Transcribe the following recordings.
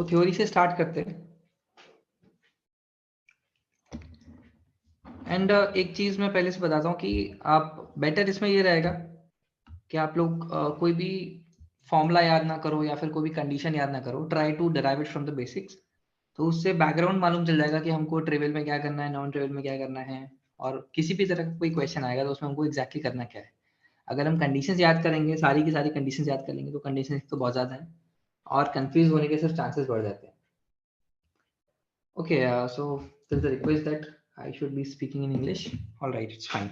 तो थ्योरी से स्टार्ट करते हैं। एंड एक चीज मैं पहले से बताता हूँ कि आप बेटर इसमें ये रहेगा कि आप लोग कोई भी फॉर्मूला याद ना करो या फिर कोई भी कंडीशन याद ना करो, try to derive it from the basics. तो उससे बैकग्राउंड मालूम चल जाएगा कि हमको ट्रिवियल में क्या करना है, नॉन ट्रिवियल में क्या करना है, और किसी भी तरह का कोई क्वेश्चन आएगा तो उसमें हमको एग्जैक्टली करना क्या है। अगर हम कंडीशंस याद करेंगे, सारी की सारी कंडीशंस याद कर लेंगे, तो कंडीशंस तो बहुत ज़्यादा है और कंफ्यूज होने के सिर्फ चांसेस बढ़ जाते हैं। Okay, so there's a request that I should be speaking in English. All right, it's fine.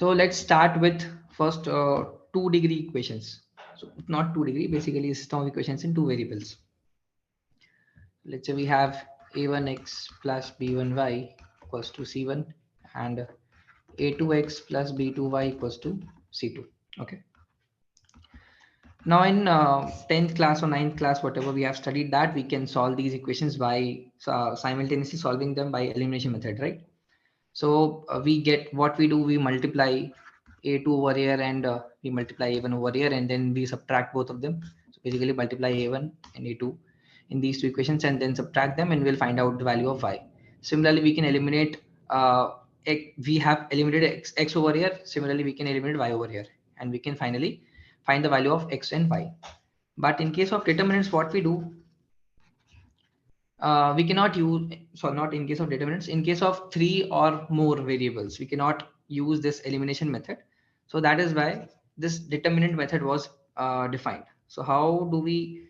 So let's start with first 2-degree equations. So not 2-degree, basically system of equations in two variables. Let's say we have a1x plus b1y equals to c1 and a2x plus b2y equals to c2. Okay. Now in 10th class or 9th class, whatever we have studied, that we can solve these equations by simultaneously solving them by elimination method, right? So we get what we do, we multiply a2 over here and we multiply a1 over here, and then we subtract both of them. So basically multiply a1 and a2 in these two equations and then subtract them, and we'll find out the value of y. Similarly, we can eliminate we have eliminated x over here. Similarly, we can eliminate y over here, and we can finally find the value of x and y. But in case of determinants, what we do, we cannot use, so not in case of determinants, in case of 3 or more variables, we cannot use this elimination method. So that is why this determinant method was defined. So how do we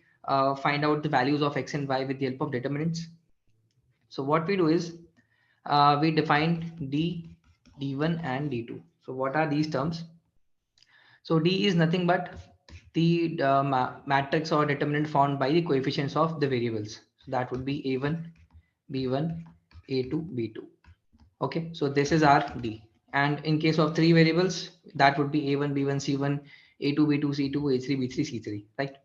find out the values of x and y with the help of determinants? So what we do is we define d, d1 and d2. So what are these terms? So d is nothing but the matrix or determinant formed by the coefficients of the variables. So that would be a1, b1, a2, b2. Okay, so this is our d. And in case of 3 variables, that would be a1, b1, c1, a2, b2, c2, a3, b3, c3, right?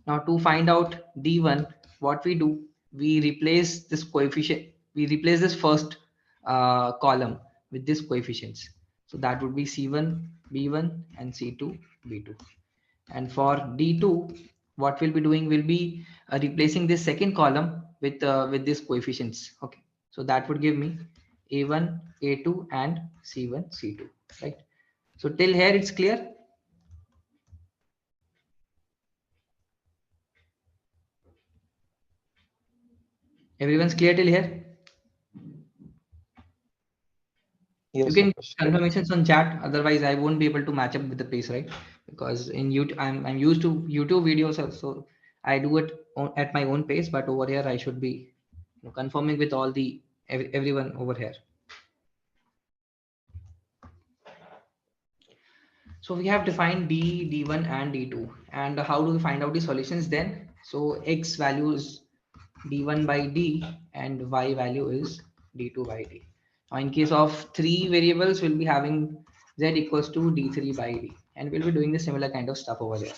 Now to find out d1, what we do, we replace this coefficient, we replace this first column with this coefficients. So that would be c1, b1 and c2, b2. And for d2, what we'll be doing will be replacing this second column with this coefficients. Okay, so that would give me a1, a2 and c1, c2, right? So till here it's clear. Everyone's clear till here? Yes, you can sir. confirmations on chat, otherwise I won't be able to match up with the pace, right? Because in YouTube I'm used to YouTube videos, so I do it at my own pace, but over here I should be confirming with all the everyone over here. So we have defined d, d1 and d2, and how do we find out the solutions then? So x value is d1 by d and y value is d2 by d. Now in case of 3 variables, we'll be having z equals to d3 by d, and we'll be doing the similar kind of stuff over there.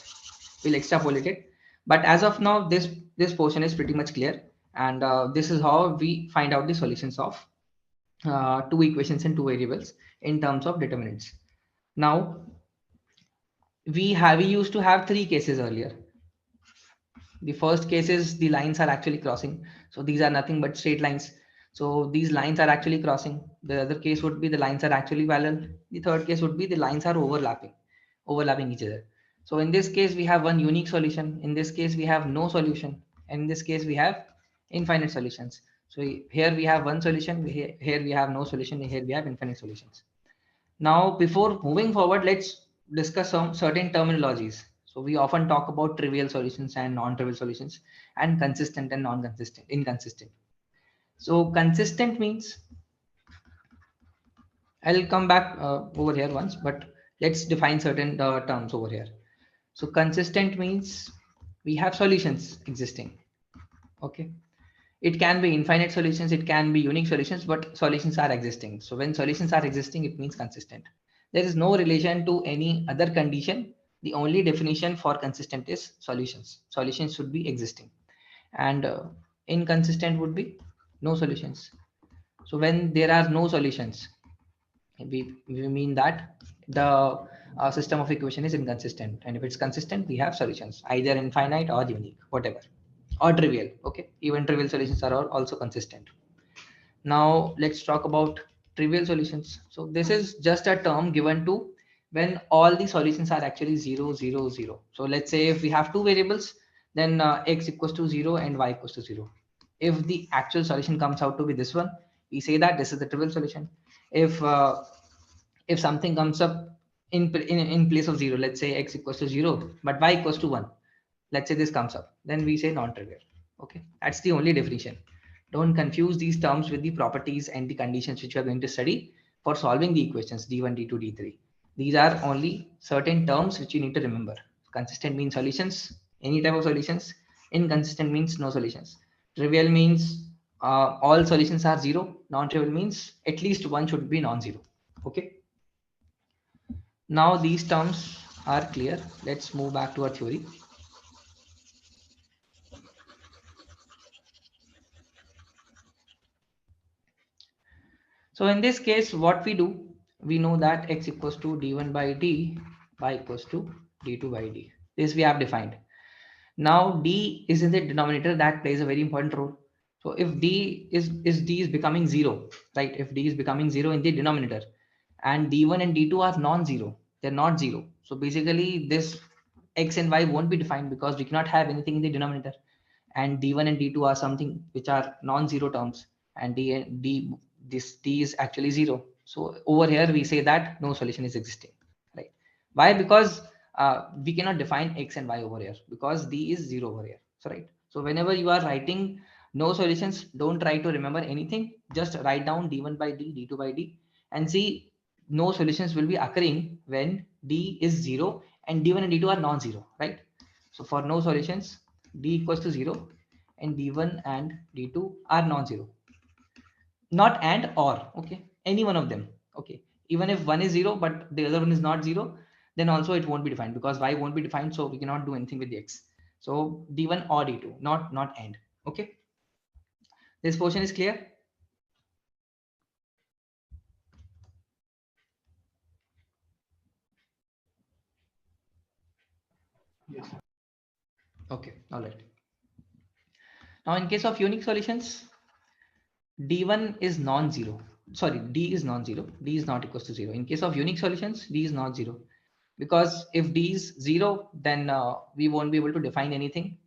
We'll extrapolate it, but as of now this portion is pretty much clear, and this is how we find out the solutions of 2 equations and 2 variables in terms of determinants. Now we used to have 3 cases earlier. The first case is the lines are actually crossing, so these are nothing but straight lines, so these lines are actually crossing. The other case would be the lines are actually parallel. The third case would be the lines are overlapping each other. So in this case we have one unique solution, in this case we have no solution, and in this case we have infinite solutions. So here we have one solution, here we have no solution, here we have infinite solutions. Now before moving forward, let's discuss some certain terminologies. So we often talk about trivial solutions and non-trivial solutions, and consistent and non-consistent, inconsistent. So consistent means, I'll come back over here once, but let's define certain terms over here. So consistent means we have solutions existing. Okay, it can be infinite solutions, it can be unique solutions, but solutions are existing. So when solutions are existing, it means consistent. There is no relation to any other condition. The only definition for consistent is solutions. Solutions should be existing, and inconsistent would be no solutions. So when there are no solutions, we mean that the system of equation is inconsistent, and if it's consistent, we have solutions, either infinite or unique, whatever, or trivial. Okay, even trivial solutions are also consistent. Now let's talk about trivial solutions. So this is just a term given to when all the solutions are actually 0, 0, 0. So let's say if we have two variables, then x equals to 0 and y equals to 0. If the actual solution comes out to be this one, we say that this is the trivial solution. If something comes up in place of 0, let's say x equals to 0 but y equals to 1, let's say this comes up, then we say non-trivial. Okay, that's the only definition. Don't confuse these terms with the properties and the conditions which you are going to study for solving the equations d1, d2, d3. These are only certain terms which you need to remember. Consistent means solutions, any type of solutions. Inconsistent means no solutions. Trivial means all solutions are 0. Non-trivial means at least one should be non-zero. Okay, now these terms are clear. Let's move back to our theory. So in this case, what we do, we know that x equals to d1 by d, y equals to d2 by d. This we have defined. Now d is in the denominator, that plays a very important role. So if d is becoming 0, right? If d is becoming 0 in the denominator, and d1 and d2 are non-zero, they're not 0. So basically this x and y won't be defined because we cannot have anything in the denominator. And d1 and d2 are something which are non-zero terms, and this d is actually 0. So over here we say that no solution is existing, right? Why? Because we cannot define x and y over here because d is 0 over here. So right, so whenever you are writing no solutions, don't try to remember anything, just write down d1 by d, d2 by d, and see no solutions will be occurring when d is 0 and d1 and d2 are non-zero, right? So for no solutions, d equals to 0 and d1 and d2 are non-zero. Not and or, okay, any one of them. Okay, even if one is 0 but the other one is not 0, then also it won't be defined because y won't be defined, so we cannot do anything with the x. So d1 or d2, not and. Okay, this portion is clear. Yes. Okay, all right. Now in case of unique solutions, d1 is non-zero, sorry, d is non-zero, d is not equals to 0. In case of unique solutions, d is not 0, because if d is 0, then we won't be able to define anything,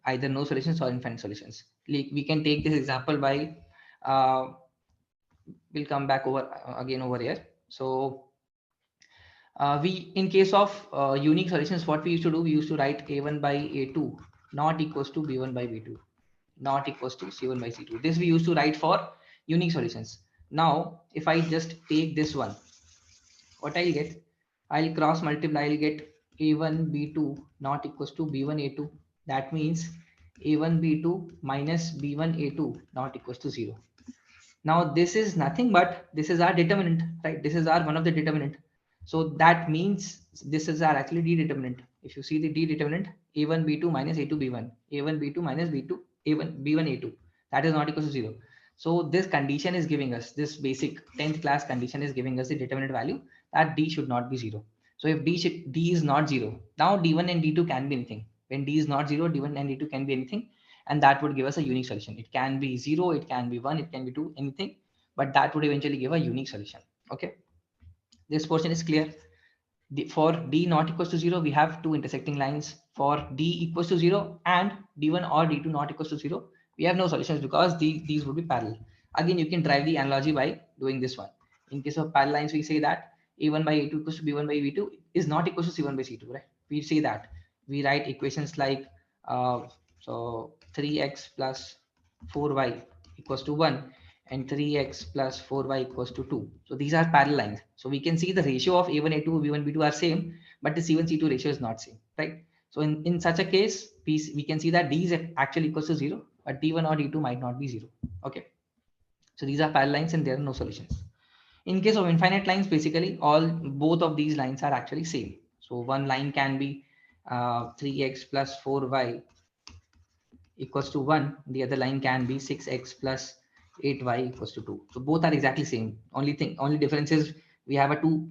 either no solutions or infinite solutions. Like we can take this example by we'll come back over again over here. So we, in case of unique solutions, what we used to do, we used to write a1 by a2 not equals to b1 by b2 not equals to c1 by c2. This we used to write for unique solutions. Now if I just take this one, what I'll get, I'll cross multiply, I'll get a1 b2 not equals to b1 a2. That means a1 b2 minus b1 a2 not equals to 0. Now this is nothing but this is our determinant, right? This is our one of the determinant. So that means this is our actually d determinant. If you see the d determinant, a1 b2 minus a2 b1, a1 b2 minus b2 a1 b1 a2, that is not equal to 0. So this condition is giving us, this basic 10th class condition is giving us the determinant value that d should not be 0. So if d is not 0, now d1 and d2 can be anything. When d is not 0, d1 and d2 can be anything, and that would give us a unique solution. It can be 0, it can be 1, it can be 2, anything, but that would eventually give a unique solution. Okay, this portion is clear. For d not equals to 0, we have two intersecting lines. For d equals to 0 and d1 or d2 not equals to 0, we have no solutions because these would be parallel. Again, you can drive the analogy by doing this one. In case of parallel lines, we say that a1 by a2 equals to b1 by b2 is not equals to c1 by c2, right? We say that. We write equations like so 3x plus 4y equals to 1 and 3x plus 4y equals to 2. So these are parallel lines. So we can see the ratio of a1, a2, b1, b2 are same, but the c1, c2 ratio is not same, right? So in such a case, we can see that d is actually equals to 0, but d1 or d2 might not be 0. Okay. So these are parallel lines and there are no solutions. In case of infinite lines, basically both of these lines are actually same. So one line can be 3x plus 4y equals to 1. The other line can be 6x plus 8y equals to 2. So both are exactly same. Only difference is we have a two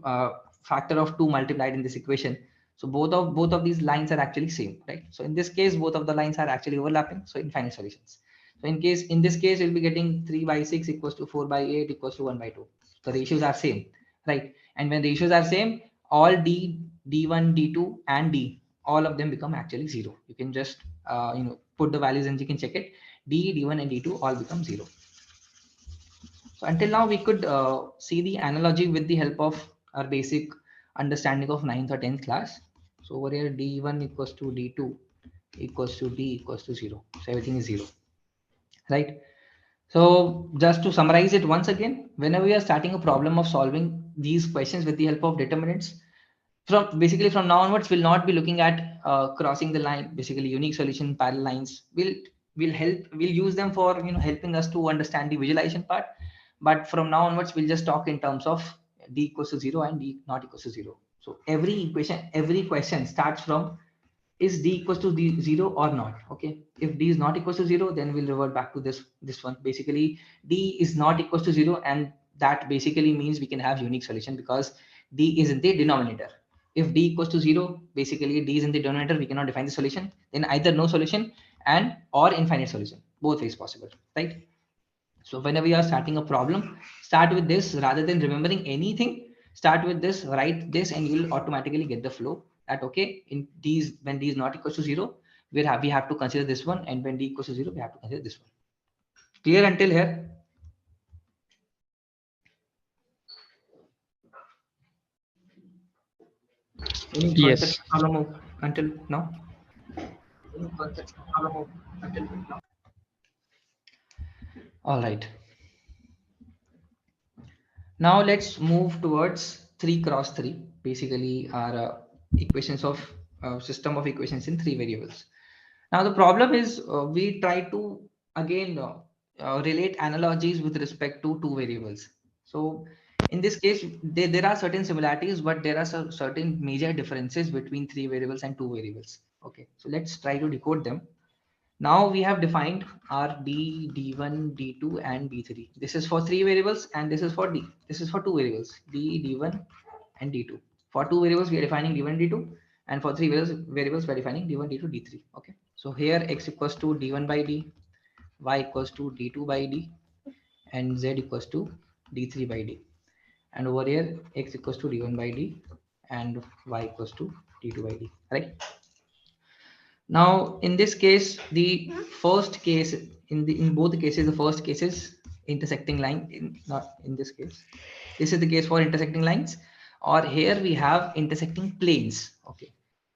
factor of 2 multiplied in this equation. So both of these lines are actually same, right? So in this case, both of the lines are actually overlapping. So infinite solutions. So in this case, we'll be getting 3 by 6 equals to 4 by 8 equals to 1 by 2. The ratios are same, right? And when ratios are same, all D1, D2, and D, all of them become actually 0. You can just put the values and you can check it. D1, and D2 all become 0. So until now, we could see the analogy with the help of our basic understanding of 9th or 10th class. So over here, D1 equals to D2 equals to D equals to 0. So everything is 0, right? So just to summarize it once again, whenever we are starting a problem of solving these questions with the help of determinants, from now onwards, we'll not be looking at crossing the line, basically unique solution, parallel lines. We'll use them for helping us to understand the visualization part. But from now onwards, we'll just talk in terms of D equals to 0 and D not equals to 0. So every question starts from, is D equals to 0 or not? Okay, if D is not equals to 0, then we'll revert back to this one. Basically, D is not equals to 0, and that basically means we can have unique solution because D is in the denominator. If D equals to 0, basically D is in the denominator, we cannot define the solution. Then either no solution and or infinite solution. Both ways possible, right? So whenever you are starting a problem, start with this rather than remembering anything. Start with this, write this, and you will automatically get the flow. That okay, in these when D is not equal to 0, we have to consider this one, and when D equals to 0, we have to consider this one. Clear until here? Any Yes. problem until now? Any problem until now? All right. Now let's move towards 3 cross 3. Basically, our equations of system of equations in 3 variables. Now the problem is we try to again relate analogies with respect to 2 variables. So in this case, there are certain similarities, but there are certain major differences between 3 variables and 2 variables. Okay, so let's try to decode them. Now we have defined our D, D1, D2, and D3. This is for 3 variables, and this is for D. This is for 2 variables, D, D1, and D2. For 2 variables, we are defining D1, D2, and for 3 variables, we are defining D1, D2, D3. Okay. So here x equals to D1 by D, y equals to D2 by D, and z equals to D3 by D. And over here, x equals to D1 by D, and y equals to D2 by D. Right. Now, in this case, the first case in both the cases, the first case is intersecting line. Not in this case. This is the case for intersecting lines, or here we have intersecting planes. Okay,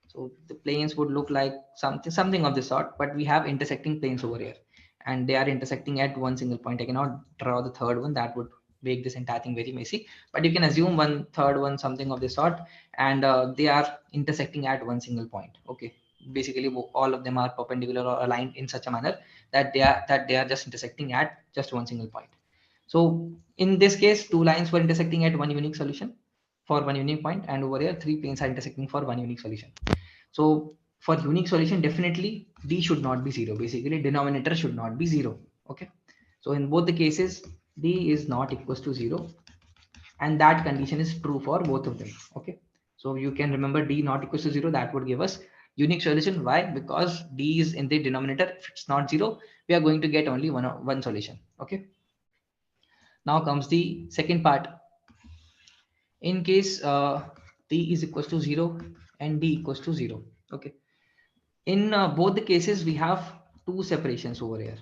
so the planes would look like something of this sort, but we have intersecting planes over here, and they are intersecting at one single point. I cannot draw the third one; that would make this entire thing very messy. But you can assume one third one, something of this sort, and they are intersecting at one single point. Okay, basically all of them are perpendicular or aligned in such a manner that they are just intersecting at just one single point. So in this case, 2 lines were intersecting at one unique solution for one unique point, and over here 3 planes are intersecting for one unique solution. So for unique solution, definitely D should not be 0. Basically, denominator should not be 0. Okay, so in both the cases, D is not equals to 0, and that condition is true for both of them. Okay, so you can remember D not equals to 0. That would give us unique solution. Why? Because D is in the denominator. If it's not 0, we are going to get only one solution. Okay, now comes the second part. In case D is equals to 0 and D equals to 0. Okay, in both the cases, we have 2 separations over here.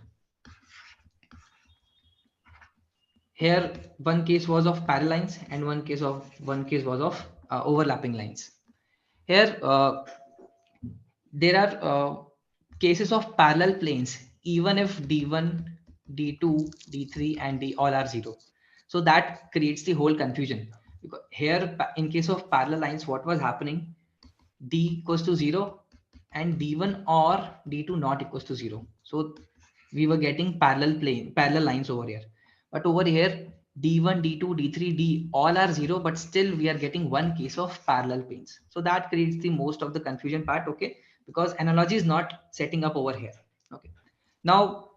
Here, one case was of parallel lines, and one case was of overlapping lines. Here, there are cases of parallel planes, even if D1, D2, D3, and D all are 0. So that creates the whole confusion. Because here, in case of parallel lines, what was happening? D equals to 0 and D1 or D2 not equals to 0. So we were getting parallel lines over here. But over here, D1, D2, D3, D all are 0, but still we are getting one case of parallel planes. So that creates the most of the confusion part, okay? Because analogy is not setting up over here. Okay. Now,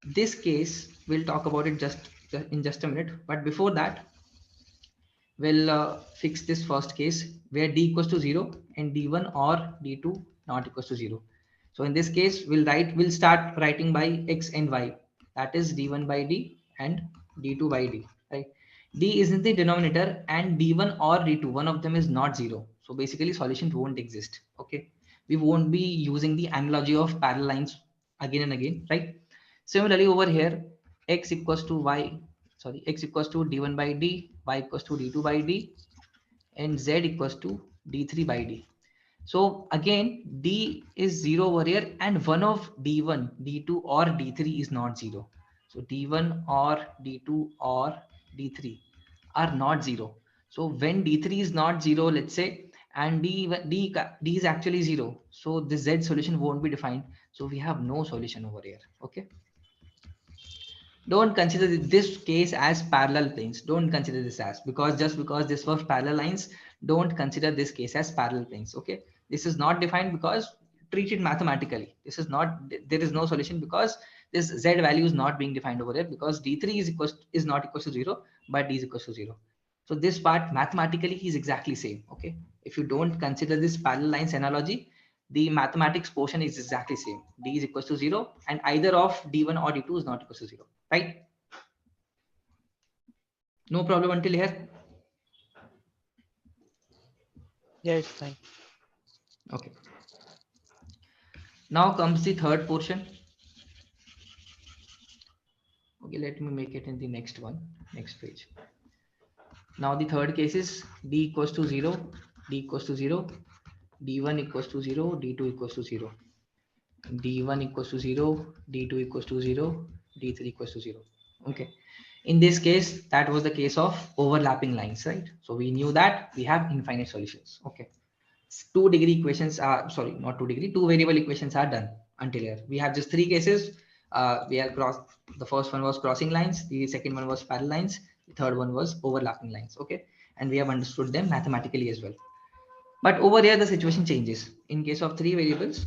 this case, we'll talk about it just in just a minute. But before that, We'll fix this first case where d equals to 0 and d1 or d2 not equals to 0. So in this case, we'll start writing by x and y. That is d1 by d and d2 by d, right? D is in the denominator and d1 or d2, one of them is not 0. So basically solution won't exist. Okay, we won't be using the analogy of parallel lines again and again, right? Similarly over here, x equals to y, sorry, x equals to d1 by d, y equals to d2 by d, and z equals to d3 by d. So again, d is 0 over here and one of d1, d2 or d3 is not 0. So d1 or d2 or d3 are not 0. So when d3 is not 0, let's say, and d is actually 0, so the z solution won't be defined. So we have no solution over here. Okay, don't consider this case as parallel planes. Don't consider this as, because just because this was parallel lines, don't consider this case as parallel planes. Okay, this is not defined because treat it mathematically. This is not, there is no solution because this z value is not being defined over here, because d3 is not equal to 0 but d is equal to 0. So this part mathematically is exactly same. Okay, if you don't consider this parallel lines analogy, the mathematics portion is exactly same. D is equals to 0 and either of d1 or d2 is not equal to 0, right? No problem until here. Yeah, it's fine. Okay, now comes the third portion. Okay, let me make it in the next one, next page. Now the third case is d equals to 0, d equals to 0, d1 equals to 0, d2 equals to 0, d1 equals to 0, d2 equals to 0, d3 equals to 0. Okay, in this case, that was the case of overlapping lines, right? So we knew that we have infinite solutions. Okay, 2-degree equations are, sorry, not 2-degree, 2-variable equations are done until here. We have just 3 cases. We have crossed, the first one was crossing lines, the second one was parallel lines, the third one was overlapping lines. Okay, and we have understood them mathematically as well. But over here the situation changes. In case of 3 variables,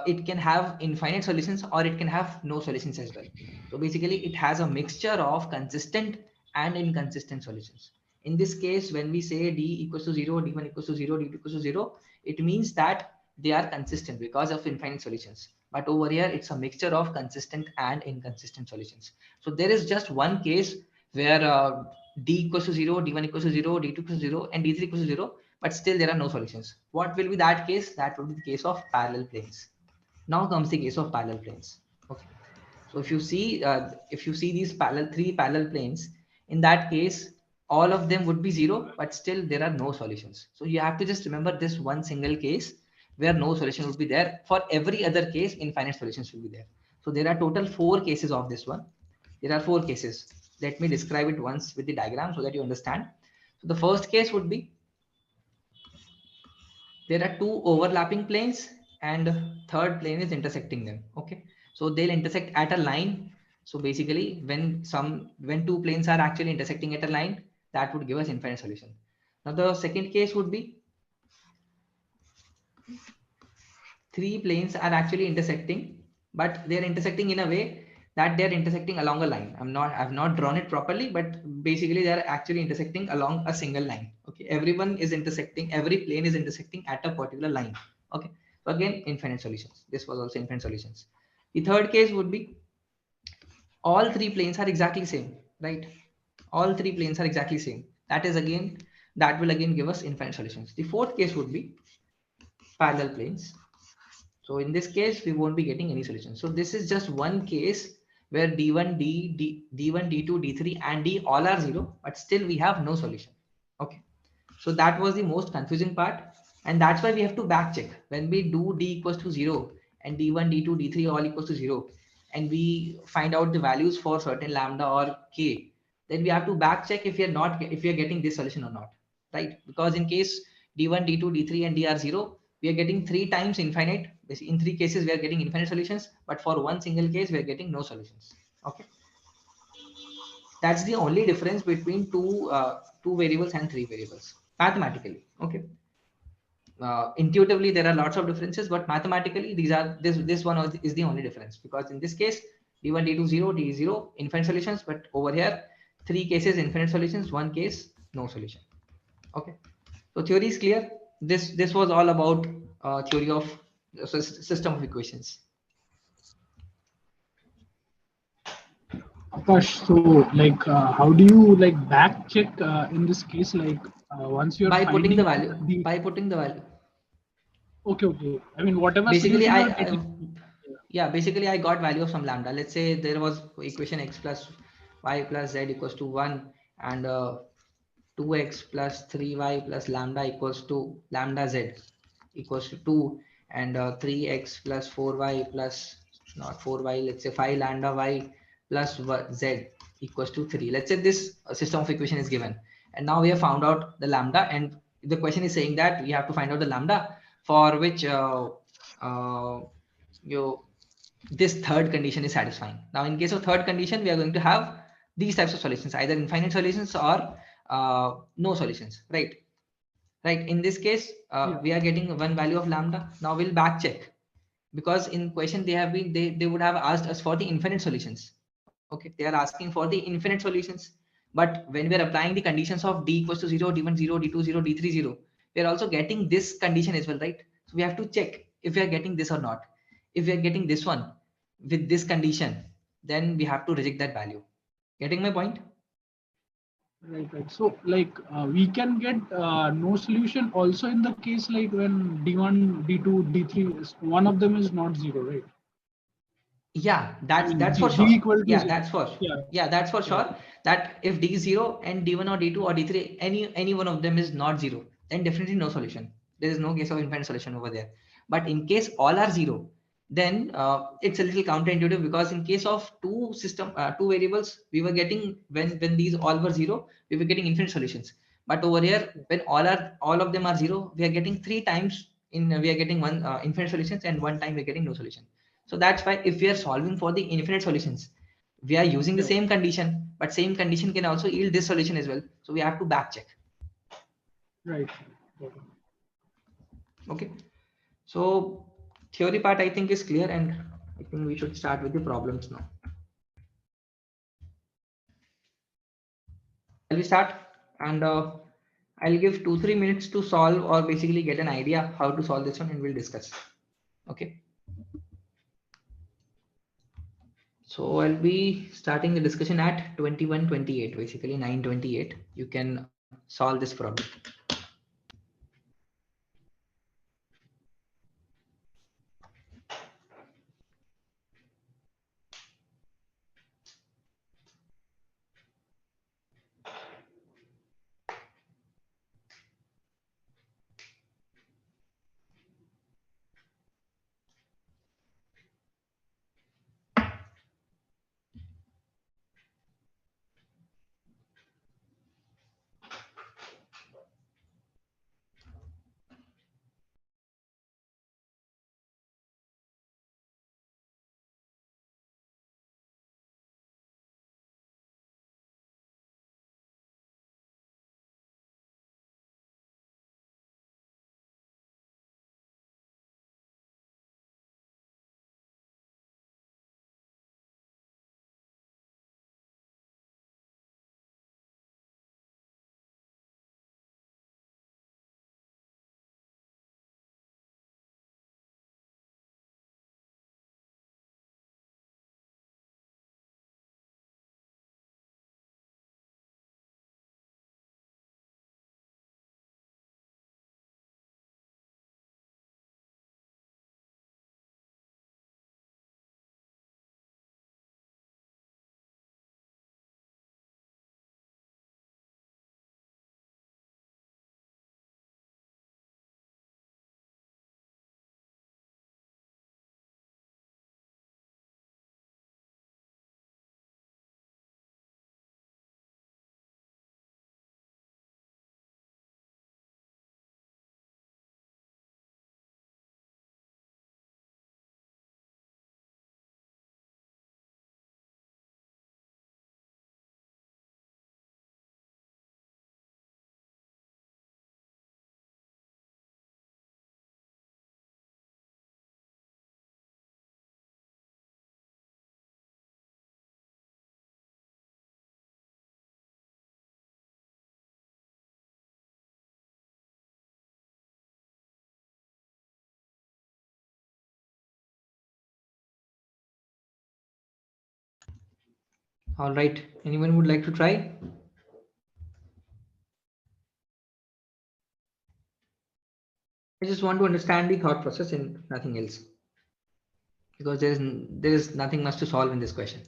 it can have infinite solutions or it can have no solutions as well. So basically it has a mixture of consistent and inconsistent solutions. In this case, when we say d equals to 0, d1 equals to 0, d2 equals to 0, it means that they are consistent because of infinite solutions. But over here, it's a mixture of consistent and inconsistent solutions. So there is just one case where d equals to 0, d1 equals to 0, d2 equals to 0, and d3 equals to 0, but still there are no solutions. What will be that case? That will be the case of parallel planes. Now comes the case of parallel planes. Okay, so if you see these three parallel planes, in that case, all of them would be 0, but still there are no solutions. So you have to just remember this one single case where no solution would be there. For every other case, infinite solutions will be there. So there are total 4 cases of this one. There are 4 cases. Let me describe it once with the diagram so that you understand. So the first case would be, there are 2 overlapping planes and third plane is intersecting them. Okay, so they'll intersect at a line. So basically when 2 planes are actually intersecting at a line, that would give us infinite solution. Now the second case would be, 3 planes are actually intersecting, but they're intersecting in a way that they're intersecting along a line. I've not drawn it properly, but basically they're actually intersecting along a single line. Okay, everyone is intersecting, every plane is intersecting at a particular line. Okay, so again, infinite solutions. This was also infinite solutions. The third case would be, all 3 planes are exactly same, right? All 3 planes are exactly same. That will again give us infinite solutions. The fourth case would be parallel planes. So in this case, we won't be getting any solution. So this is just one case where D1, D1, D2, D3, and D all are 0, but still we have no solution. Okay. So that was the most confusing part. And that's why we have to back check. When we do D equals to 0 and D1, D2, D3 all equals to 0, and we find out the values for certain lambda or K, then we have to back check if if we are getting this solution or not, right? Because in case D1, D2, D3, and D are 0, we are getting 3 times infinite. In 3 cases, we are getting infinite solutions, but for one single case, we are getting no solutions. Okay, that's the only difference between two variables and 3 variables mathematically. Okay, intuitively there are lots of differences, but mathematically this one is the only difference, because in this case d1, d2 0, d0 infinite solutions, but over here 3 cases infinite solutions, one case no solution. Okay, so theory is clear. This was all about theory of system of equations. Akash, so like, how do you like back check in this case? Like, once you're By putting the finding value, out the. by putting the value. Okay, okay. I mean, whatever Basically, solution I, you're I getting. yeah, basically I got value of some lambda. Let's say there was equation x plus y plus z equals to 1, and 2x plus 3y plus lambda equals to lambda z equals to 2, and 3x plus 4y plus not 4y, let's say 5 lambda y plus z equals to 3. Let's say this system of equation is given, and now we have found out the lambda, and the question is saying that we have to find out the lambda for which uh, you this third condition is satisfying. Now in case of third condition, we are going to have these types of solutions, either infinite solutions or no solutions, right. In this case, Yeah. we are getting one value of lambda. Now we'll back check, because in question they would have asked us for the infinite solutions. Okay, they are asking for the infinite solutions, but when we are applying the conditions of d equals to 0, d1 0, d2 0, d3 0, we are also getting this condition as well, right? So we have to check if we are getting this or not. If we are getting this one with this condition, then we have to reject that value. Getting my point? Right, right. So, like, we can get no solution also in the case like when D1, D2, D3 is one of them is not zero, right? Yeah, I that's mean, that's for D sure. equal to Yeah, zero. that's for Yeah, yeah, that's for yeah, sure. That if d is 0 and d1 or d2 or d3, any one of them is not 0, then definitely no solution. There is no case of infinite solution over there. But in case all are 0, then it's a little counterintuitive, because in case of two variables, we were getting, when these all were 0, we were getting infinite solutions. But over here, when all of them are 0, we are getting three times we are getting one infinite solutions, and one time we're getting no solution. So that's why if we are solving for the infinite solutions, we are using the yeah. same condition, but same condition can also yield this solution as well. So we have to back check. Right. Okay. Okay. So theory part I think is clear, and I think we should start with the problems now. Shall we start? And I'll give 2-3 minutes to solve, or basically get an idea how to solve this one, and we'll discuss. Okay. So I'll be starting the discussion at 21:28, basically 9:28. You can solve this problem. All right, anyone would like to try? I just want to understand the thought process and nothing else, because there is nothing much to solve in this question.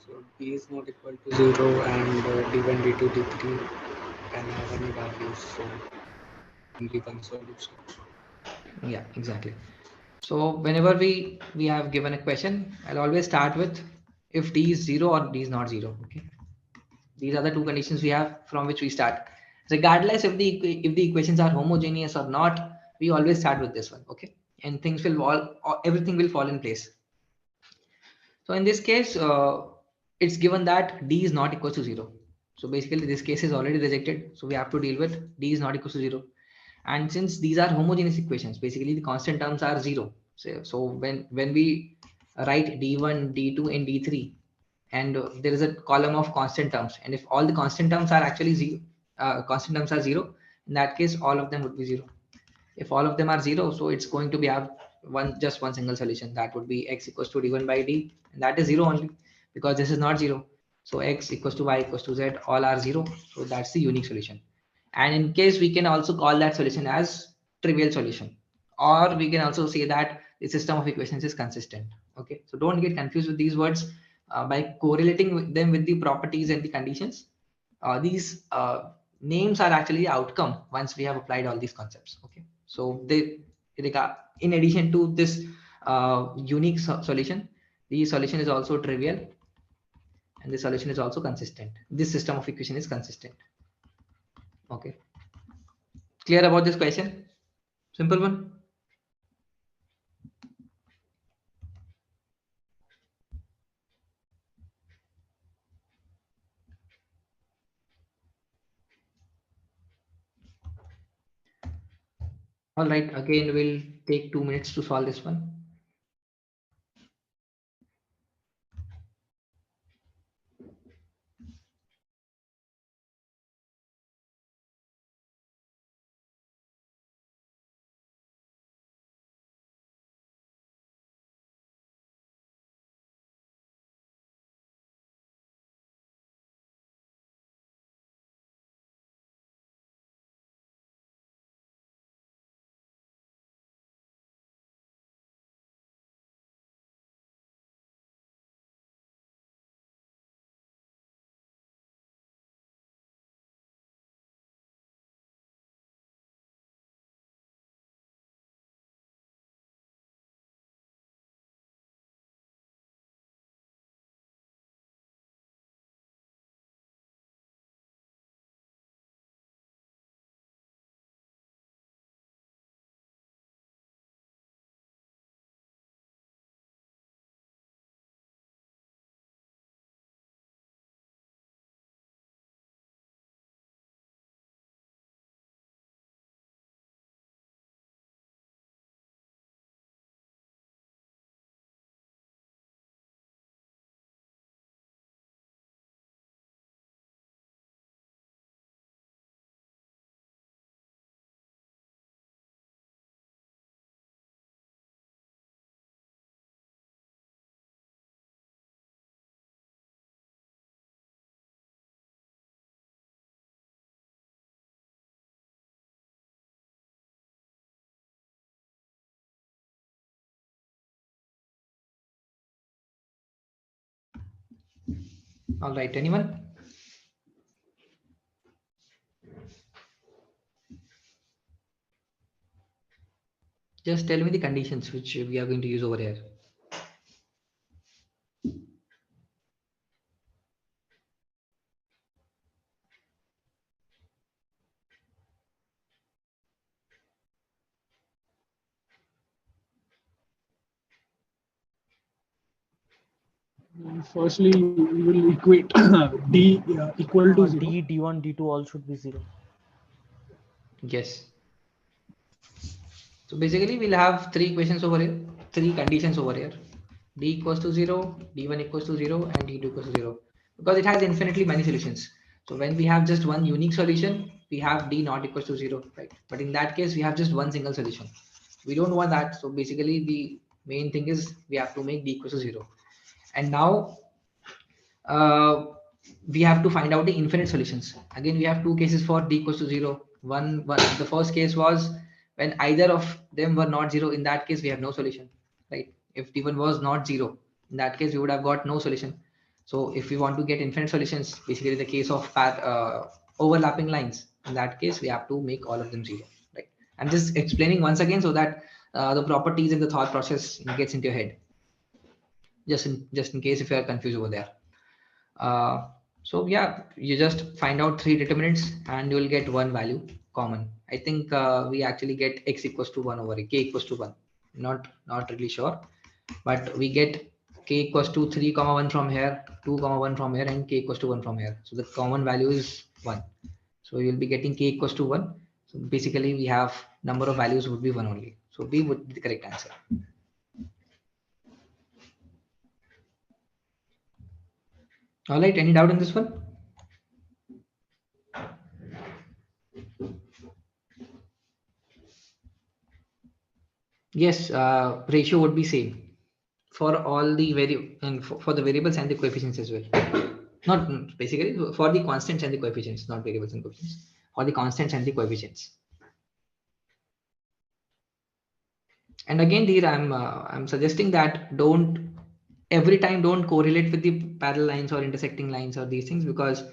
So D is not equal to 0 and D1, D2, D3 can have any values. So only one solution. Yeah, exactly. So whenever we have given a question, I'll always start with if D is 0 or D is not 0. Okay, these are the two conditions we have from which we start. Regardless if the equations are homogeneous or not, we always start with this one. Okay, and things will all everything will fall in place. So in this case, it's given that D is not equal to 0. So basically this case is already rejected. So we have to deal with D is not equal to 0. And since these are homogeneous equations, basically the constant terms are 0. So when we write D1, D2 and D3, and there is a column of constant terms, and if all the constant terms are actually 0, constant terms are 0, in that case all of them would be 0. If all of them are 0, so it's going to be have just one single solution, that would be x equals to d1 by d, and that is 0 only, because this is not 0. So x equals to y equals to z all are 0, so that's the unique solution. And in case we can also call that solution as trivial solution, or we can also say that the system of equations is consistent. Okay, so don't get confused with these words. By correlating them with the properties and the conditions, these names are actually the outcome once we have applied all these concepts. Okay, so in addition to this unique solution, the solution is also trivial, and the solution is also consistent. This system of equation is consistent. Okay, clear about this question? Simple one. All right, again we'll take 2 minutes to solve this one. All right, anyone? Just tell me the conditions which we are going to use over here. Firstly, we will equate D equal to 0. D, D1, D2 all should be 0. Yes. So basically we'll have three equations over here, three conditions over here. D equals to 0, D1 equals to 0, and D2 equals to 0. Because it has infinitely many solutions. So when we have just one unique solution, we have D not equals to 0, right? But in that case, we have just one single solution. We don't want that. So basically Main thing is we have to make d equals to 0. And now uh, we have to find out the infinite solutions. Again, we have two cases for d equals to 0. One, the first case was when either of them were not 0. In that case, we have no solution, right? If d1 was not 0, in that case, we would have got no solution. So if we want to get infinite solutions, basically the case of path overlapping lines, in that case, we have to make all of them 0, right? I'm just explaining once again so that the properties and the thought process gets into your head. Just in case if you are confused over there. So yeah, you just find out three determinants and you will get one value common. I think we actually get x equals to 1 over k equals to 1. Not really sure, but we get k equals to 3 comma 1 from here, 2 comma 1 from here, and k equals to 1 from here. So the common value is 1. So you'll be getting k equals to 1. So basically we have number of values would be 1 only. So B would be the correct answer. All right, any doubt in this one? Yes, ratio would be same for all the and for the variables and the coefficients as well. Not basically for the constants and the coefficients, not variables and coefficients. For the constants and the coefficients. And again, here I'm suggesting that don't every time don't correlate with the parallel lines or intersecting lines or these things, because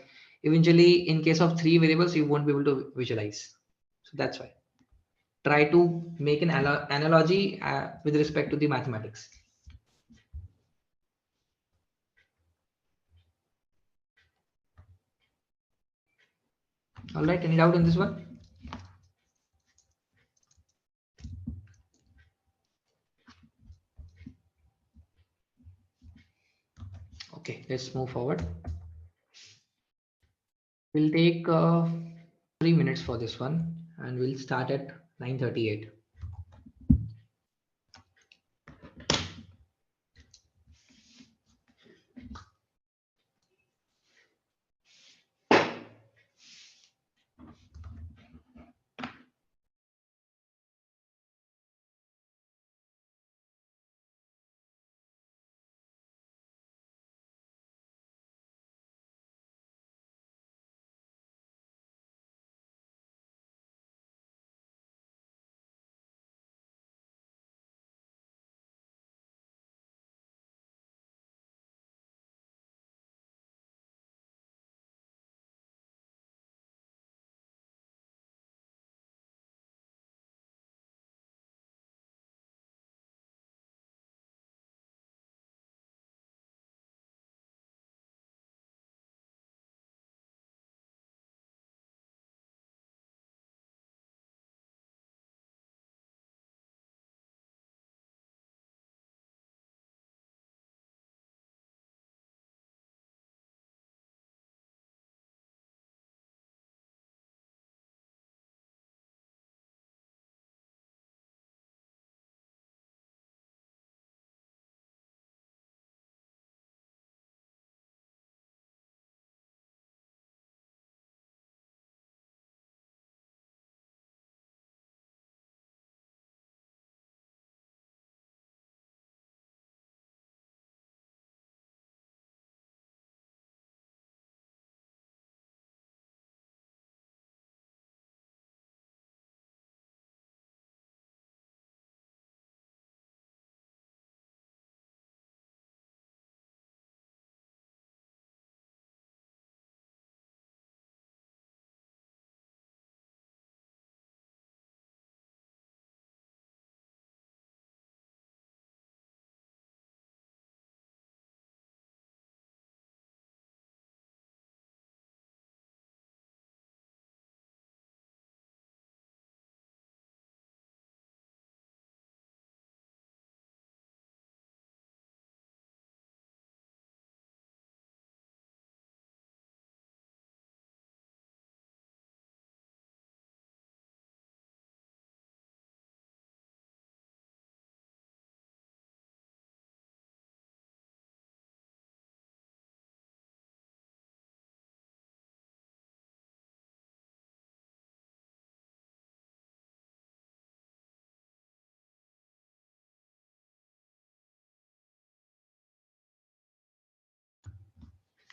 eventually in case of three variables you won't be able to visualize. So that's why try to make an analogy with respect to the mathematics. All right, any doubt in this one? Okay, let's move forward. We'll take 3 minutes for this one and we'll start at 9:38.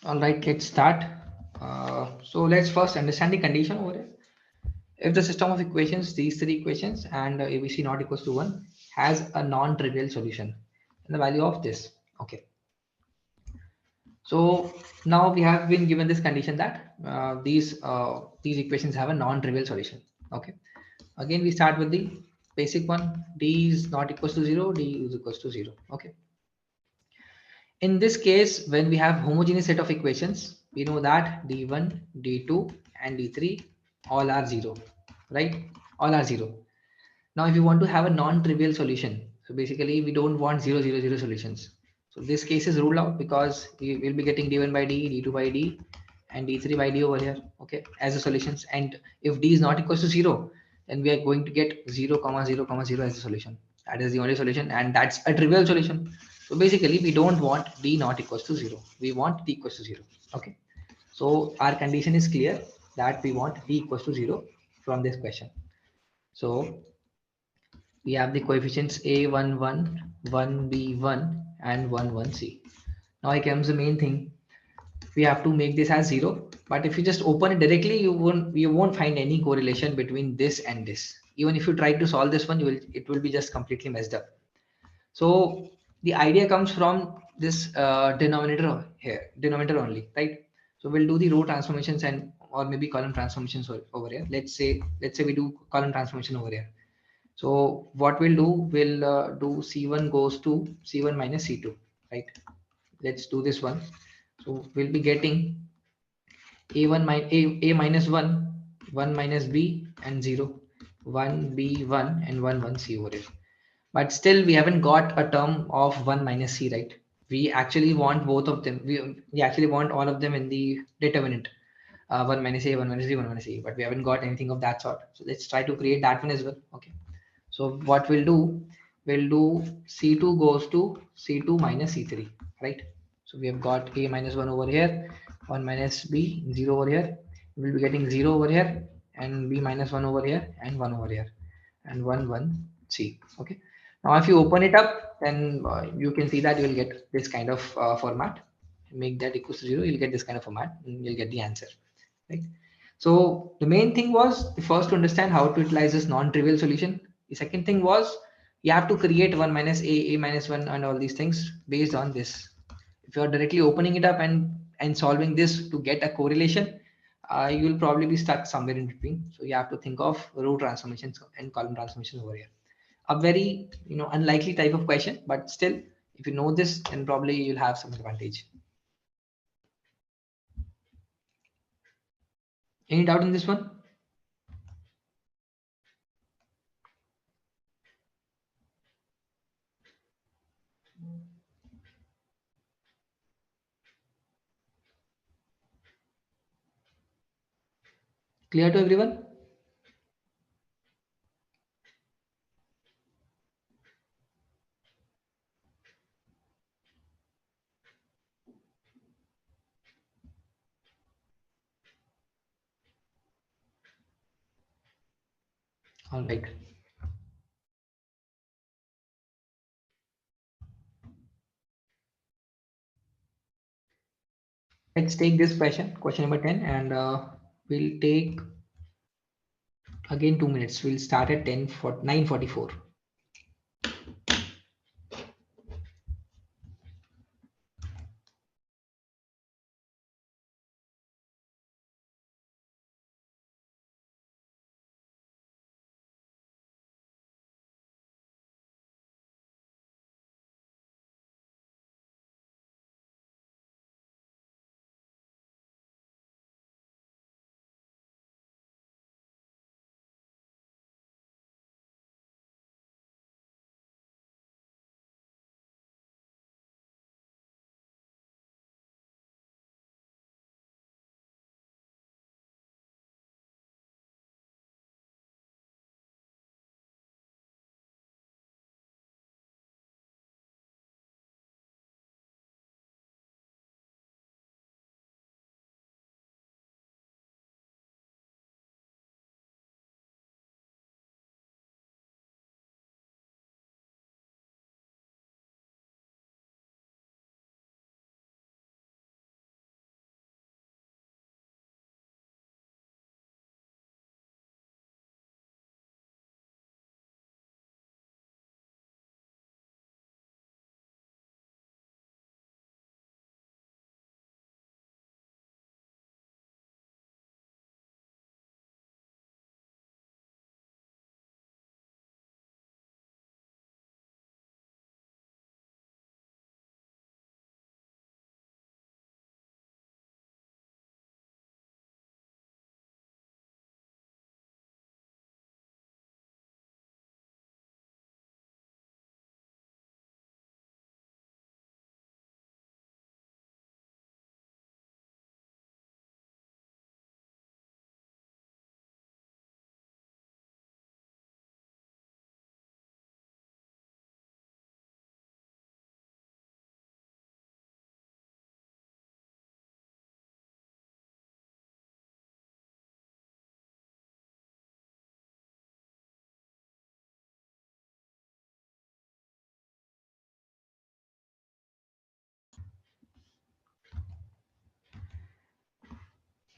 All right, let's start. So let's first understand the condition over here. If the system of equations, these three equations and ABC not equals to 1 has a non-trivial solution and the value of this. Okay. So now we have been given this condition that these equations have a non-trivial solution. Okay. Again, we start with the basic one. D is not equals to 0. D is equals to 0. Okay. In this case, when we have homogeneous set of equations, we know that D1, D2, and D3 all are 0, right? All are 0. Now, if you want to have a non-trivial solution, so basically we don't want 0, 0, 0 solutions. So this case is ruled out because we will be getting D1 by D, D2 by D, and D3 by D over here, okay, as the solutions. And if D is not equals to 0, then we are going to get 0, comma 0, comma 0 as the solution. That is the only solution, and that's a trivial solution. So basically, we don't want D not equals to 0. We want D equals to 0. Okay. So our condition is clear that we want D equals to 0 from this question. So we have the coefficients a11, 1b1, and 11c. Now here comes the main thing. We have to make this as 0, but if you just open it directly, you won't find any correlation between this and this. Even if you try to solve this one, it will be just completely messed up. So the idea comes from this denominator here, denominator only, right? So we'll do the row transformations and or maybe column transformations over here. Let's say we do column transformation over here. So what we'll do C1 goes to C1 minus C2, right? Let's do this one. So we'll be getting A minus 1, 1 minus B and 0, 1 B 1 and 1 1 C over here. But still we haven't got a term of 1 minus C, right? We actually want both of them. We actually want all of them in the determinant. 1 minus A, 1 minus B, 1 minus C, but we haven't got anything of that sort. So let's try to create that one as well. Okay. So what we'll do C2 goes to C2 minus C3, right? So we have got A minus 1 over here, 1 minus B, 0 over here. We'll be getting 0 over here, and B minus 1 over here, and 1 over here, and 1, 1, C. Okay. Now, if you open it up, then you can see that you will get this kind of format. Make that equals to 0, you'll get this kind of format, and you'll get the answer, right? So the main thing was the first to understand how to utilize this non-trivial solution. The second thing was you have to create 1 minus A minus 1 and all these things based on this. If you're directly opening it up and solving this to get a correlation, you will probably be stuck somewhere in between. So you have to think of row transformations and column transformations over here. A very unlikely type of question, but still, if you know this, then probably you'll have some advantage. Any doubt in this one? Clear to everyone? All right. Let's take this question number 10, and we'll take again 2 minutes. We'll start at 9:44.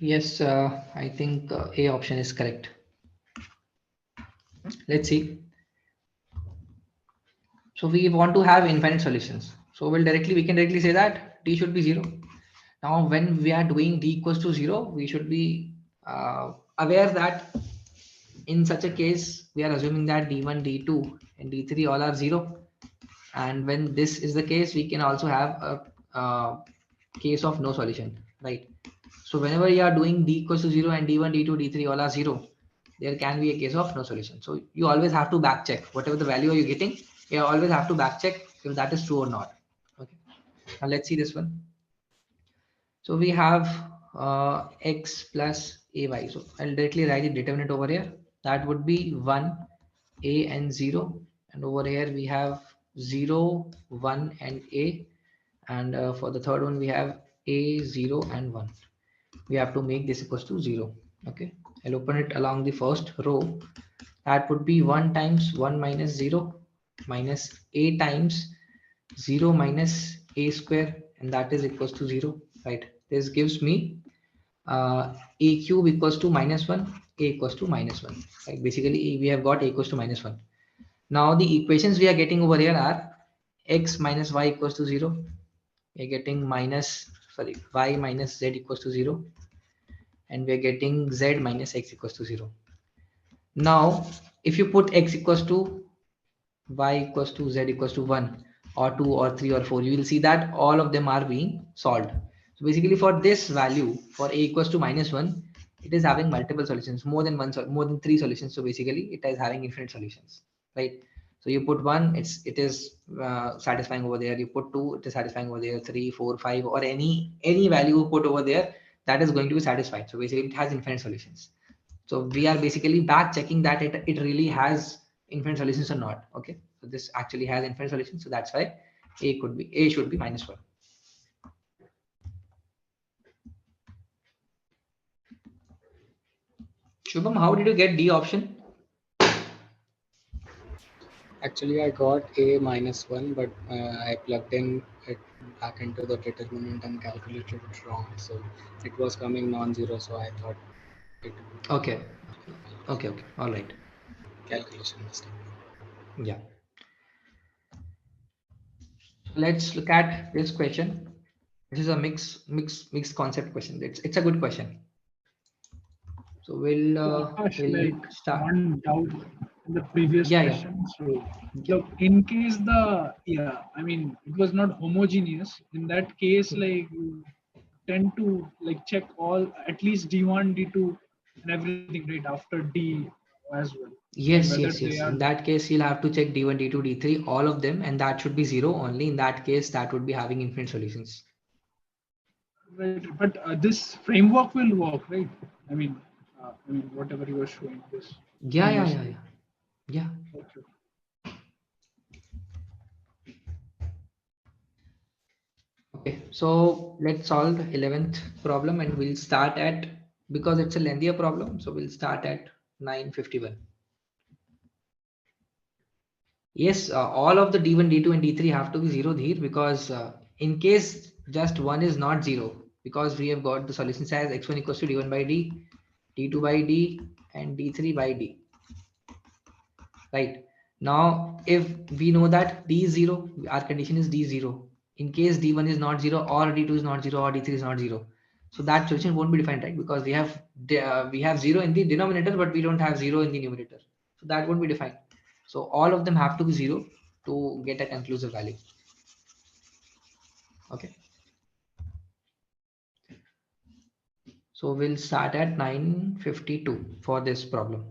Yes, I think A option is correct. Let's see. So we want to have infinite solutions. So we can directly say that D should be 0. Now when we are doing D equals to 0, we should be aware that in such a case, we are assuming that D1, D2 and D3 all are 0. And when this is the case, we can also have a case of no solution, right? So whenever you are doing D equals to 0 and D1, D2, D3 all are 0, there can be a case of no solution. So you always have to back check whatever the value you're getting. You always have to back check if that is true or not. Okay. Now let's see this one. So we have x plus ay. So I'll directly write the determinant over here. That would be 1, a and 0. And over here we have 0, 1 and a. And for the third one we have a, 0 and 1. We have to make this equals to 0. Okay. I'll open it along the first row. That would be 1 times 1 minus 0 minus a times 0 minus a square, and that is equals to 0, right? This gives me a cube equals to minus 1, a equals to minus 1, right? Basically we have got a equals to minus 1. Now the equations we are getting over here are x minus y equals to 0. We are getting y minus z equals to 0, and we are getting z minus x equals to 0. Now if you put x equals to y equals to z equals to 1 or 2 or 3 or 4, you will see that all of them are being solved. So basically for this value, for a equals to minus 1, it is having multiple solutions, more than more than 3 solutions. So basically it is having infinite solutions, right? So you put 1, it is satisfying over there. You put 2, it is satisfying over there. 3, 4, 5, or any value you put over there, that is going to be satisfied. So basically it has infinite solutions. So we are basically back checking that it really has infinite solutions or not. Okay, so this actually has infinite solutions, so that's why a should be minus 1. Shubham, how did you get D option? Actually, I got a minus 1, but I plugged in it back into the determinant and calculated it wrong. So it was coming non-zero, so I thought it would Okay, okay, all right. calculation mistake. Yeah. So let's look at this question. This is a mixed concept question. It's a good question. So Akash, we'll like start. one doubt in the previous Yeah. question. So, Yeah. in case I mean, it was not homogeneous. In that case, like you tend to like check all at least D1, D2, and everything right after D as well, like Yes, whether yes, they yes. are In that case, you'll have to check D1, D2, D3, all of them, and that should be 0 only. In that case, that would be having infinite solutions. right. But this framework will work, right? I mean, whatever you were showing this Yeah, on yeah, your yeah, slide. yeah. Yeah. Okay. Okay. So let's solve the 11th problem, and we'll start at, because it's a lengthier problem, so we'll start at 9:51. Yes, all of the D1, D2, and D3 have to be 0 here, because in case just one is not 0, because we have got the solutions as x1 equals to D1 by D, D2 by D, and D3 by D. Right. Now, if we know that D is 0, our condition is D 0. In case D1 is not 0, or D2 is not 0, or D3 is not 0. So that solution won't be defined, right? Because we have 0 in the denominator, but we don't have 0 in the numerator. So that won't be defined. So all of them have to be 0 to get a conclusive value. Okay. So we'll start at 9:52 for this problem.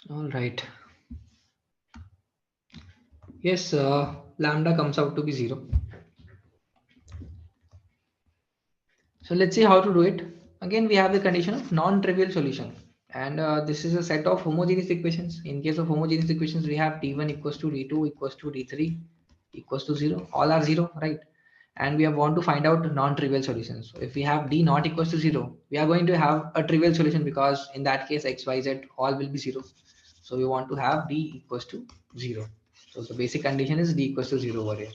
All right. Yes, lambda comes out to be 0. So let's see how to do it. Again, we have the condition of non-trivial solution. And this is a set of homogeneous equations. In case of homogeneous equations, we have d1 equals to d2 equals to d3 equals to 0. All are 0, right? And we want to find out non-trivial solutions. So if we have d not equals to 0, we are going to have a trivial solution, because in that case x, y, z all will be 0. So we want to have d equals to 0. So the basic condition is d equals to 0 over here.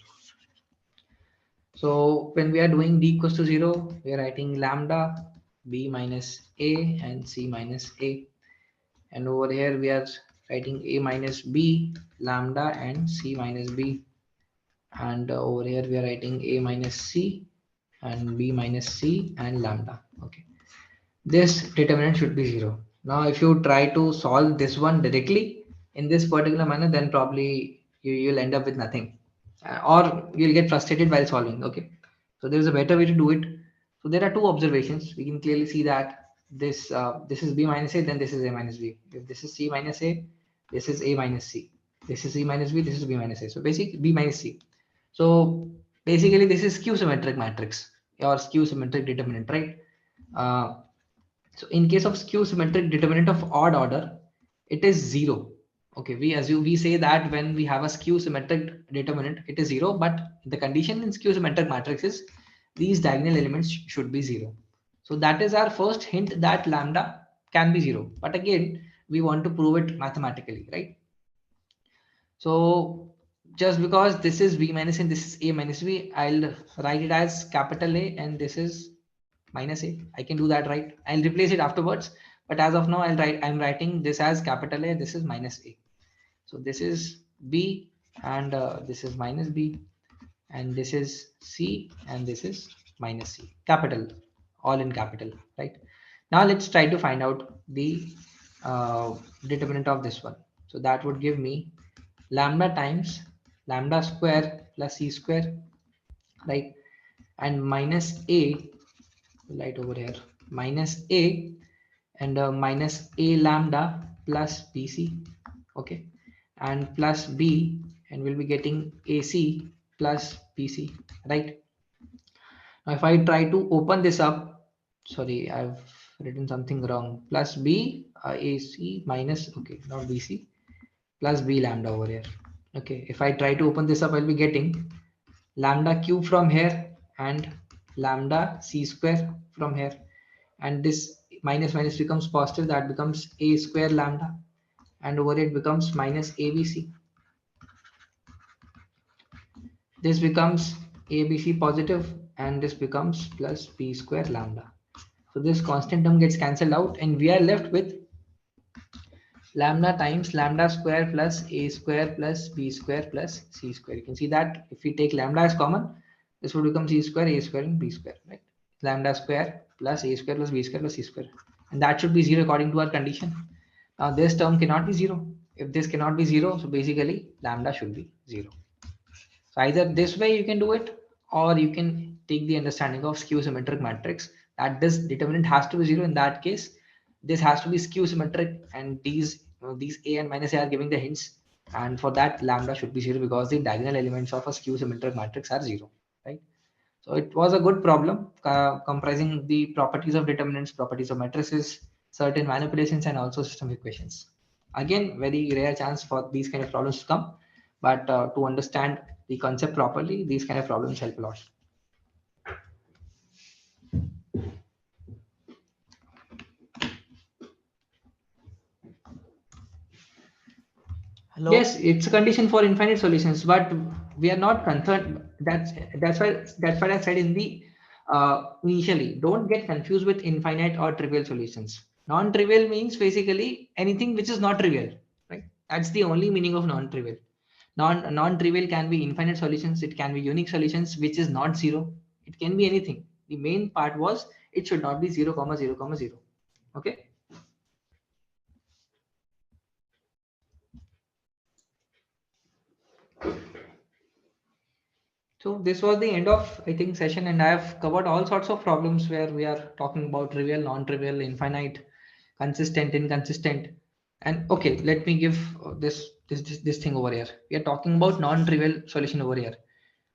So when we are doing d equals to 0, we are writing lambda b minus a and c minus a. And over here we are writing a minus b, lambda and c minus b. And over here we are writing a minus c and b minus c and lambda. Okay. This determinant should be 0. Now if you try to solve this one directly in this particular manner, then probably you'll end up with nothing. Or you'll get frustrated while solving. Okay, so there is a better way to do it. So there are two observations. We can clearly see that this is b minus a, then this is a minus b. If this is c minus a, this is a minus c. This is c minus b, this is b minus a. So basic b minus c. So basically this is skew symmetric matrix or skew symmetric determinant, right? So in case of skew symmetric determinant of odd order, it is 0. Okay, we say that when we have a skew symmetric determinant, it is 0, but the condition in skew symmetric matrix is these diagonal elements should be 0. So that is our first hint that lambda can be 0. But again, we want to prove it mathematically, right? So just because this is b minus and this is a minus b, I'll write it as capital A and this is minus a. I can do that, right? I'll replace it afterwards, but as of now I'm writing this as capital A, this is minus a. So this is b and this is minus b, and this is c and this is minus c, capital, all in capital, right? Now let's try to find out the determinant of this one. So that would give me lambda times lambda square plus c square, right? And minus a, right over here, minus a and minus a lambda plus bc. Okay, and plus b, and we'll be getting ac plus bc, right? Now if I try to open this up, sorry, I've written something wrong. Plus b ac minus, okay, not bc, plus b lambda over here. Okay, if I try to open this up, I'll be getting lambda cube from here and lambda c square from here, and this minus minus becomes positive, that becomes a square lambda, and over it becomes minus abc. This becomes abc positive and this becomes plus b square lambda. So this constant term gets cancelled out and we are left with lambda times lambda square plus a square plus b square plus c square. You can see that if we take lambda as common, this would become c square, a square and b square, right? Lambda square plus a square plus b square plus c square, and that should be 0 according to our condition. Now this term cannot be 0. If this cannot be 0, so basically lambda should be 0. So either this way you can do it, or you can take the understanding of skew symmetric matrix, that this determinant has to be 0. In that case, this has to be skew symmetric, and these a and minus a are giving the hints, and for that lambda should be 0 because the diagonal elements of a skew symmetric matrix are 0, right? So it was a good problem comprising the properties of determinants, properties of matrices, certain manipulations, and also system equations. Again, very rare chance for these kind of problems to come, but to understand the concept properly, these kind of problems help a lot. Hello. Yes, it's a condition for infinite solutions, but we are not concerned. That's why I said in the initially, don't get confused with infinite or trivial solutions. Non-trivial means basically anything which is not trivial, right? That's the only meaning of non-trivial. Non-trivial can be infinite solutions. It can be unique solutions, which is not 0. It can be anything. The main part was it should not be 0, 0, 0. Okay. So this was the end of, I think, session, and I have covered all sorts of problems where we are talking about trivial, non-trivial, infinite, consistent, inconsistent. And okay, let me give this thing over here. We are talking about non-trivial solution over here,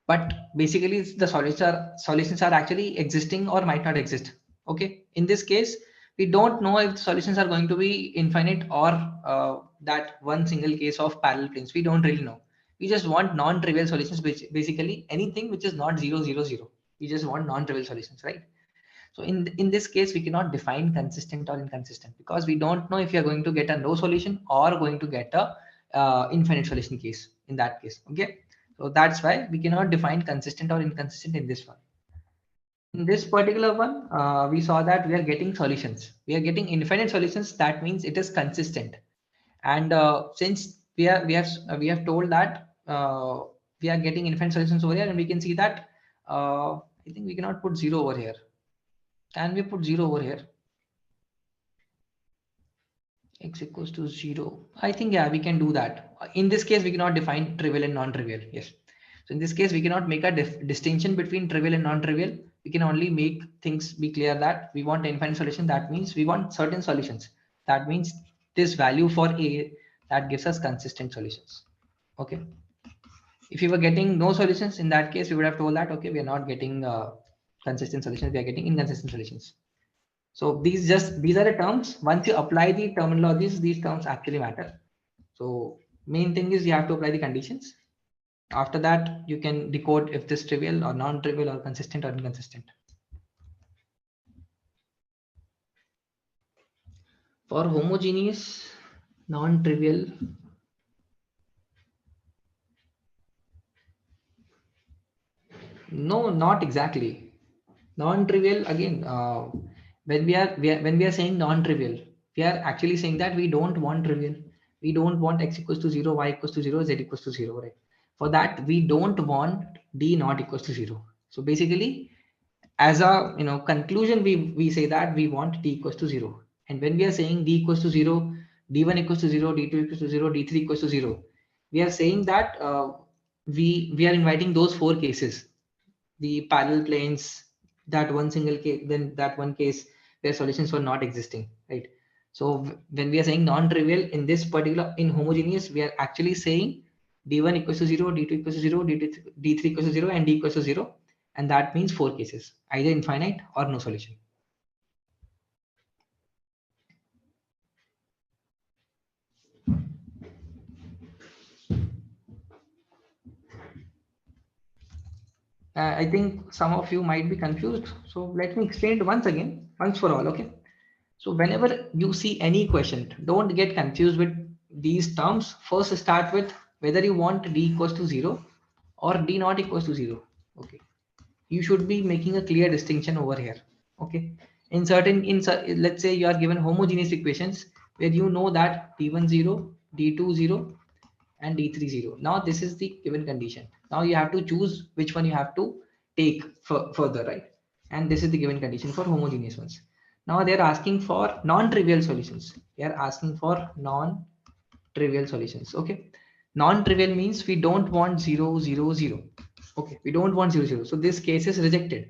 but basically the solutions are actually existing or might not exist. Okay, in this case, we don't know if the solutions are going to be infinite or that one single case of parallel planes. We don't really know. We just want non-trivial solutions, which basically anything which is not 0 0 0. We just want non-trivial solutions, right? So in this case, we cannot define consistent or inconsistent because we don't know if you're going to get a no solution or going to get a infinite solution case in that case. Okay, so that's why we cannot define consistent or inconsistent in this one. In this particular one, we saw that we are getting solutions. We are getting infinite solutions. That means it is consistent. And since we have told that we are getting infinite solutions over here, and we can see that I think we cannot put zero over here. Can we put zero over here? X equals to 0. I think, yeah, we can do that. In this case, we cannot define trivial and non-trivial. Yes. So in this case, we cannot make a distinction between trivial and non-trivial. We can only make things be clear that we want infinite solution. That means we want certain solutions. That means this value for A that gives us consistent solutions. Okay. If you were getting no solutions, in that case, we would have told that, okay, we are not getting consistent solutions. We are getting inconsistent solutions. So these are the terms. Once you apply the terminologies, these terms actually matter. So main thing is you have to apply the conditions. After that, you can decode if this trivial or non-trivial or consistent or inconsistent. For homogeneous, non-trivial, no, not exactly. Non-trivial again. When we are saying non-trivial, we are actually saying that we don't want trivial. We don't want x equals to 0, y equals to 0, z equals to 0, right? For that, we don't want d not equals to 0. So basically, as a conclusion, we say that we want d equals to 0. And when we are saying d equals to 0, d1 equals to 0, d2 equals to 0, d3 equals to 0, we are saying that we are inviting those four cases: the parallel planes, that one single case, then that one case where solutions were not existing, right? So when we are saying non-trivial in this particular, in homogeneous, we are actually saying d1 equals to 0, d2 equals to 0, d3 equals to 0, and d equals to 0. And that means four cases, either infinite or no solution. I think some of you might be confused. So let me explain it once again, once for all, okay? So whenever you see any question, don't get confused with these terms. First start with whether you want d equals to 0 or d not equals to 0. Okay. You should be making a clear distinction over here. Okay. Let's say you are given homogeneous equations where you know that d1 0, d2 0, and d3 0. Now this is the given condition. Now you have to choose which one you have to take further, right? And this is the given condition for homogeneous ones. Now they're asking for non-trivial solutions. They are asking for non-trivial solutions. Okay. Non-trivial means we don't want 0 0 0. Okay, we don't want 0 0. So this case is rejected.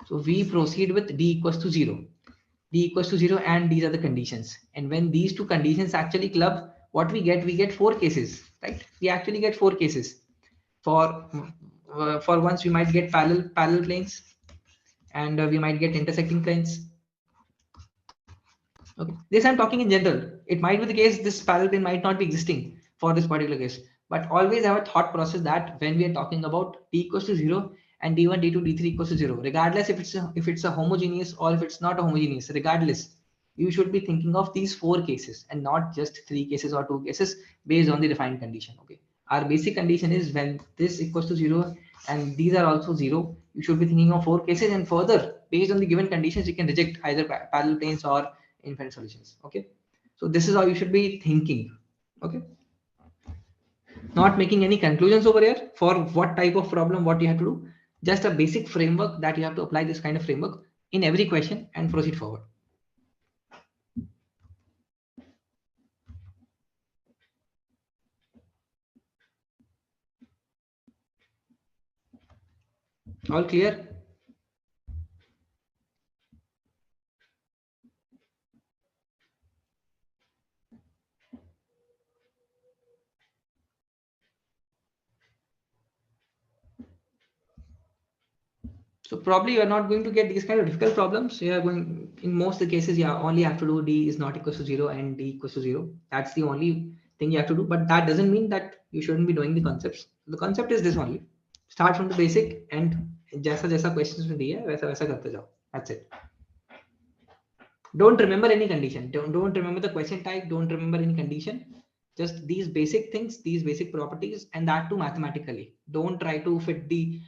So we proceed with d equals to 0. D equals to 0, and these are the conditions. And when these two conditions actually club, what we get four cases, right? We actually get four cases. For once we might get parallel planes, and we might get intersecting planes. Okay, this I'm talking in general. It might be the case this parallel plane might not be existing for this particular case, but always have a thought process that when we are talking about d equals to 0 and d1 d2 d3 equals to 0, regardless if it's a homogeneous or if it's not a homogeneous, regardless, you should be thinking of these four cases and not just three cases or two cases based on the defined condition. Okay, our basic condition is when this equals to 0 and these are also 0, you should be thinking of four cases, and further based on the given conditions you can reject either parallel planes or infinite solutions. Okay, so this is how you should be thinking. Okay, not making any conclusions over here for what type of problem what you have to do, just a basic framework that you have to apply this kind of framework in every question and proceed forward. All clear? So probably you are not going to get these kind of difficult problems. You are going, in most of the cases, you only have to do d is not equal to 0 and d equals to 0. That's the only thing you have to do. But that doesn't mean that you shouldn't be knowing the concepts. The concept is this only. Start from the basic and जैसा जैसा questions में दिया है वैसा वैसा करते जाओ. That's it. Don't remember any condition. Don't remember the question type. Don't remember any condition. Just these basic things, these basic properties, and that too mathematically. Don't try to fit the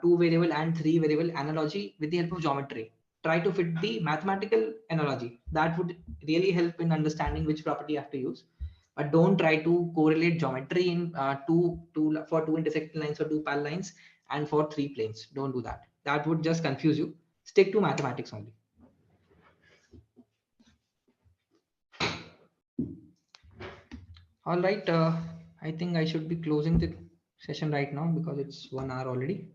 2 variable and 3 variable analogy with the help of geometry. Try to fit the mathematical analogy. That would really help in understanding which property you have to use. But don't try to correlate geometry in for 2 intersecting lines or 2 parallel lines and for 3 planes. Don't do that. That would just confuse you. Stick to mathematics only. All right, I think I should be closing the session right now because it's 1 hour already.